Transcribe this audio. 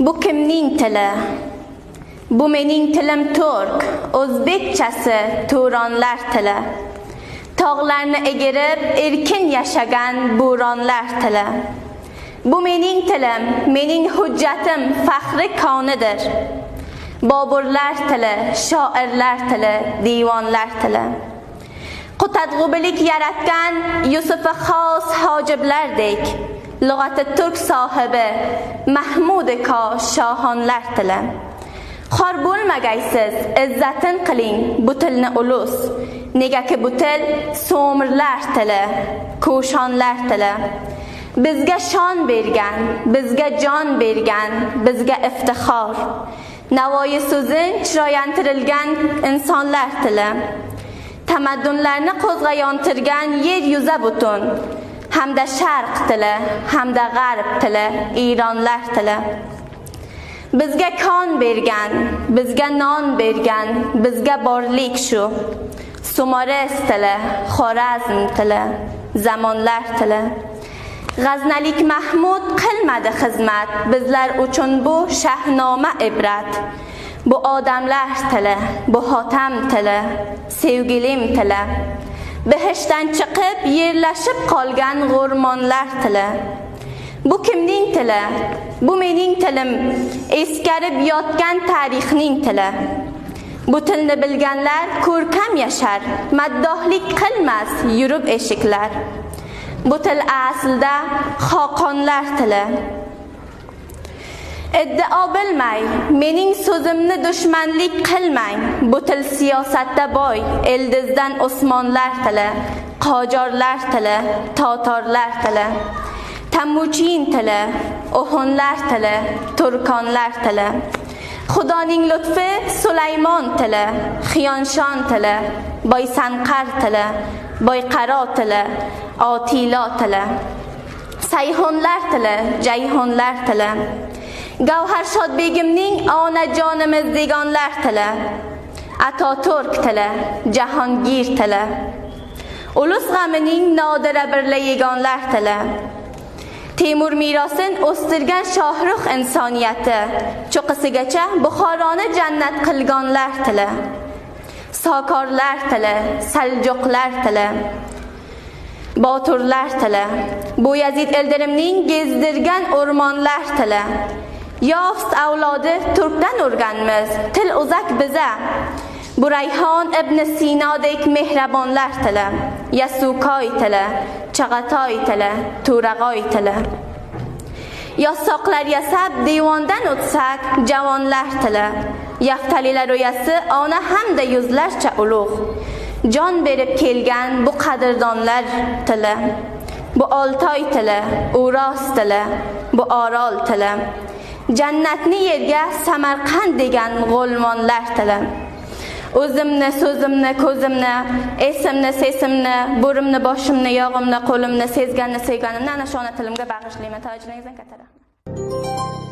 Bu kimning tili? Bu mening tilim turk, o'zbekchasi Turonlar tili. Tog'larni egirib erkin yashagan bo'ronlar tili. Bu mening tilim, mening hujjatim faxri konidir. Boburlar tili, shoirlar tili, divonlar tili. Qutadg'ubilik yaratgan Yusufi xos hojiblardek, lug'ati turk sohibi Mahmudi ko shohonlar tili. Xor bo'lmagaysiz, izzatin qiling bu tilni ulus. Negaki bu til so'mirlar tili, ko'shonlar tili. Bizga shon bergan, bizga jon bergan, bizga iftixor. Navoiy so'zin chiroyantirilgan insonlar tili. Tamaddunlarni qo'zg'ayontirgan yer yuza butun. Hamda sharq tili, hamda g'arb tili, Ironlar tili. Bizga kon bergan, bizga non bergan, bizga borlik shu. Sumores tili, Xorazm tili, zamonlar tili. G'aznalik Mahmud qilmadi xizmat, bizlar uchun bu shahnoma ibrat. Bu odamlar tili, bu hotam tili, sevgilim tili. Behishdan chiqib yerlashib qolgan g'o'rmonlar tili. Bu kimning tili? Bu mening tilim, eskarib yotgan tarixning tili. Bu tilni bilganlar ko'rkam yashar, maddohlik qilmas yurib eshiklar. Bu til aslida xoqonlar tili. Iddao bilmay, mening so'zimni dushmanlik qilmang. Bu til siyosatda boy, Ildizdan Osmonlar tili, Qojorlar tili, Totorlar tili. Tamuchin tili, O'xonlar tili, Turkonlar tili. Xudoning lutfi Sulaymon tili, Xiyonshon tili, Boysanqar tili, Boyqaro tili, Otilo tili. Sayhonlar tili, Jayhonlar tili. Gavharshod begimning onajonimiz degonlar tili. Atoturk tili, Jahongir tili. Ulus g'amining nodira birla yegonlar tili. Temur merosin o'stirgan Shohrux insoniyati, cho'qisigacha Buxoroni jannat qilganlar tili. Sokorlar tili, Saljuqlar tili, Boturlar tili. Bu Yazid Eldirimning gezdirgan o'rmonlar tili. Yost avlodi turkdan o'rganmiz, til uzak biza. Bu Rayhon ibn Sinodek mehribonlar tili. Yasukoy tili, Chag'atoy tili, Turag'oy tili. Yossoqlar yasab devondan o'tsak, javonlar tili. Yaftalilar ro'yasi ona hamda yuzlarcha ulug'. Jon berib kelgan bu qadrdonlar tili. Bu Oltoy tili, Uros tili, bu Orol tili. Jannatni yerga Samarqand degan g'olmonlar tili. O'zimni, so'zimni, ko'zimni, esimni, sesimni, bo'rimni, boshimni, yog'imni, qo'limni, sezganni, sevganimni ana shu ona tilimga bag'ishlayman. Ta'ziringizdan katta rahmat.